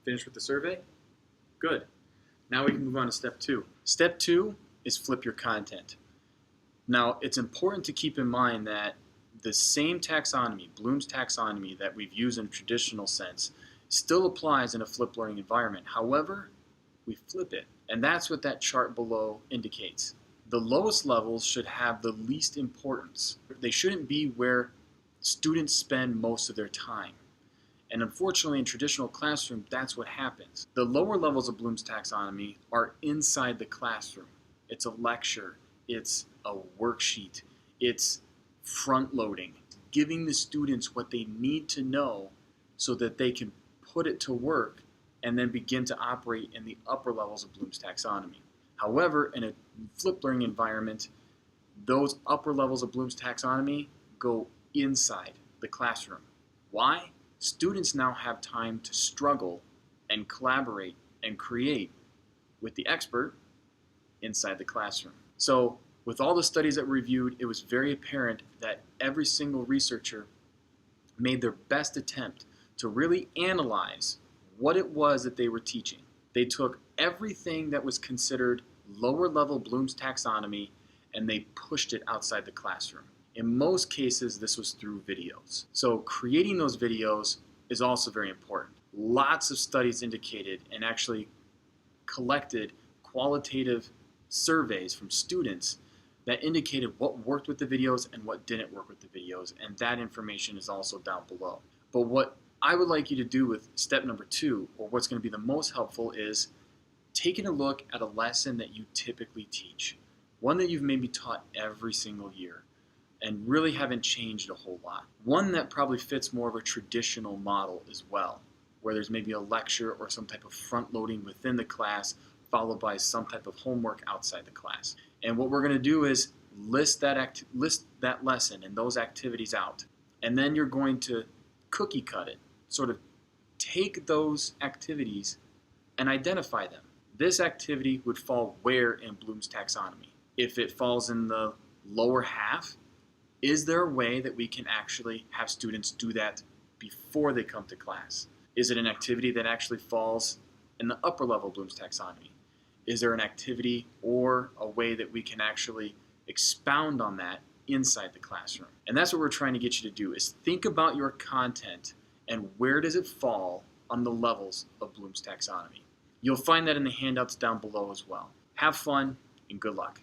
Finished with the survey? Good. Now we can move on to step 2. Step 2 is flip your content. Now, it's important to keep in mind that the same taxonomy, Bloom's taxonomy that we've used in a traditional sense, still applies in a flipped learning environment. However, we flip it, and that's what that chart below indicates. The lowest levels should have the least importance. They shouldn't be where students spend most of their time. And unfortunately, in traditional classroom, that's what happens. The lower levels of Bloom's taxonomy are inside the classroom. It's a lecture, it's a worksheet, it's front-loading, giving the students what they need to know so that they can put it to work and then begin to operate in the upper levels of Bloom's taxonomy. However, in a flipped learning environment, those upper levels of Bloom's taxonomy go inside the classroom. Why? Students now have time to struggle and collaborate and create with the expert inside the classroom. So with all the studies that were reviewed, it was very apparent that every single researcher made their best attempt to really analyze what it was that they were teaching. They took everything that was considered lower level Bloom's taxonomy and they pushed it outside the classroom. In most cases, this was through videos. So creating those videos is also very important. Lots of studies indicated and actually collected qualitative surveys from students that indicated what worked with the videos and what didn't work with the videos, and that information is also down below. But what I would like you to do with step number 2, or what's going to be the most helpful, is taking a look at a lesson that you typically teach, one that you've maybe taught every single year and really haven't changed a whole lot. One that probably fits more of a traditional model as well, where there's maybe a lecture or some type of front loading within the class followed by some type of homework outside the class. And what we're going to do is list that lesson and those activities out. And then you're going to cookie cut it, sort of take those activities and identify them. This activity would fall where in Bloom's taxonomy? If it falls in the lower half, is there a way that we can actually have students do that before they come to class? Is it an activity that actually falls in the upper level of Bloom's taxonomy? Is there an activity or a way that we can actually expound on that inside the classroom? And that's what we're trying to get you to do, is think about your content and where does it fall on the levels of Bloom's taxonomy. You'll find that in the handouts down below as well. Have fun and good luck.